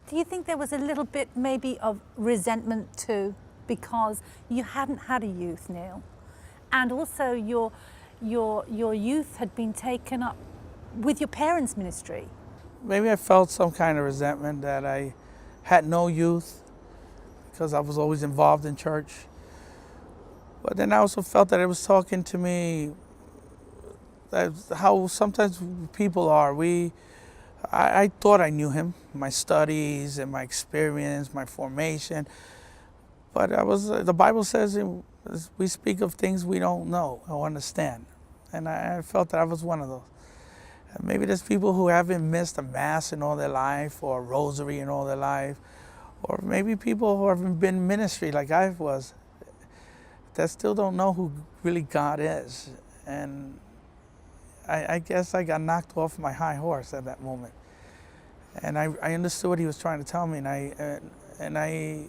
Do you think there was a little bit maybe of resentment too, because you hadn't had a youth, Neil, and also your youth had been taken up with your parents' ministry? Maybe I felt some kind of resentment that I had no youth because I was always involved in church. But then I also felt that it was talking to me that how sometimes people are. I thought I knew him, my studies and my experience, my formation. But the Bible says we speak of things we don't know or understand. And I felt that I was one of those. And maybe there's people who haven't missed a mass in all their life or a rosary in all their life. Or maybe people who haven't been in ministry like I was that still don't know who really God is. And I guess I got knocked off my high horse at that moment. And I understood what he was trying to tell me. And I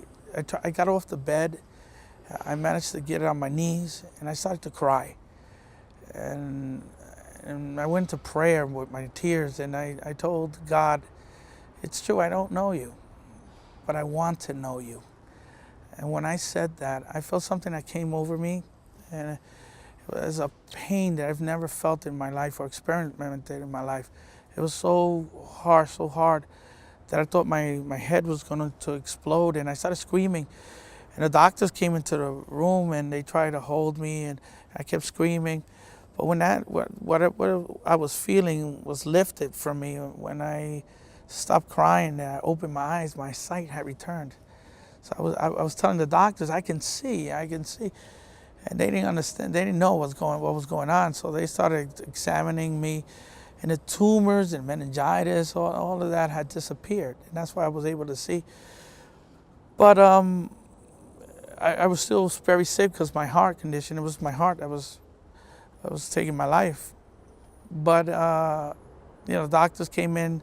got off the bed. I managed to get on my knees and I started to cry. And I went to prayer with my tears and I told God, it's true, I don't know you, but I want to know you. And when I said that, I felt something that came over me, and it was a pain that I've never felt in my life or experimented in my life. It was so harsh, so hard, that I thought my head was going to explode, and I started screaming. And the doctors came into the room and they tried to hold me, and I kept screaming. But when what I was feeling was lifted from me, when I stopped crying and I opened my eyes, my sight had returned. So I was telling the doctors, I can see. And they didn't understand, they didn't know what was going on. So they started examining me, and the tumors and meningitis, all of that had disappeared. And that's why I was able to see. But I was still very sick because my heart condition, it was my heart that was taking my life. But the doctors came in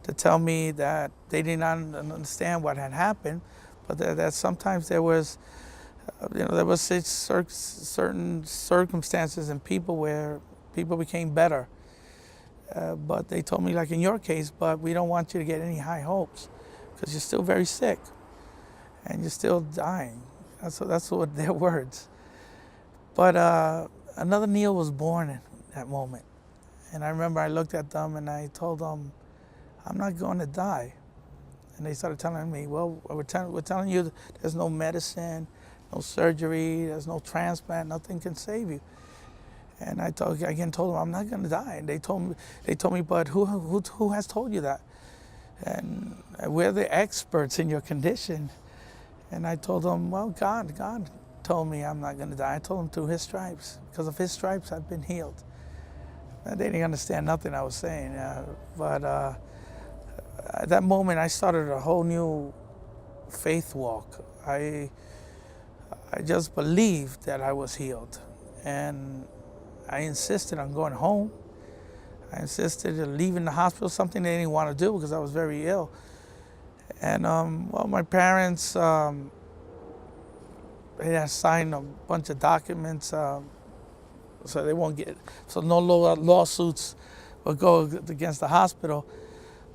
to tell me that they did not understand what had happened, but that sometimes there was certain circumstances and people where people became better. But they told me, like in your case, but we don't want you to get any high hopes because you're still very sick and you're still dying. That's what their words. But another Neil was born in that moment. And I remember I looked at them and I told them, I'm not going to die. And they started telling me, well, we're telling you there's no medicine, no surgery, there's no transplant, nothing can save you. And I told them, I'm not going to die. And they told me, but who has told you that? And we're the experts in your condition. And I told them, well, God told me I'm not going to die. I told him through his stripes. Because of his stripes, I've been healed. And they didn't understand nothing I was saying. But at that moment, I started a whole new faith walk. I just believed that I was healed. And I insisted on going home. I insisted on leaving the hospital, something they didn't want to do because I was very ill. And my parents, they had signed a bunch of documents so they won't get, so no lawsuits will go against the hospital.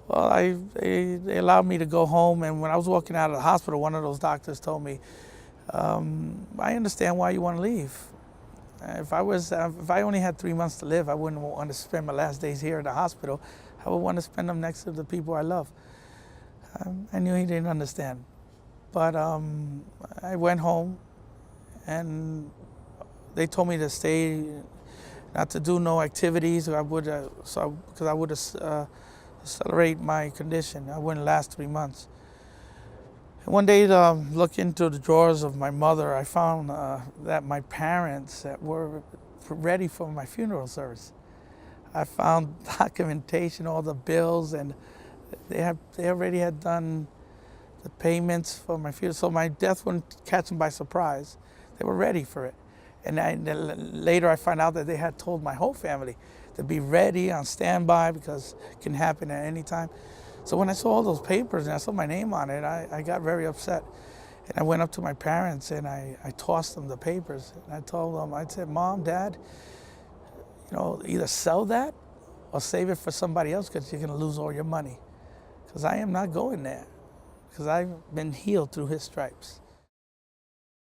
Well, they allowed me to go home, and when I was walking out of the hospital, one of those doctors told me, I understand why you want to leave. If I only had 3 months to live, I wouldn't want to spend my last days here at the hospital. I would want to spend them next to the people I love. I knew he didn't understand. But I went home, and they told me to stay, not to do no activities, because I would accelerate my condition. I wouldn't last 3 months. And one day, looking into the drawers of my mother, I found that my parents were ready for my funeral service. I found documentation, all the bills, and they already had done the payments for my funeral, so my death wouldn't catch them by surprise. They were ready for it. And later I found out that they had told my whole family to be ready on standby because it can happen at any time. So when I saw all those papers and I saw my name on it, I got very upset. And I went up to my parents and I tossed them the papers. And I told them, I said, Mom, Dad, either sell that or save it for somebody else because you're going to lose all your money. Because I am not going there. because I've been healed through his stripes.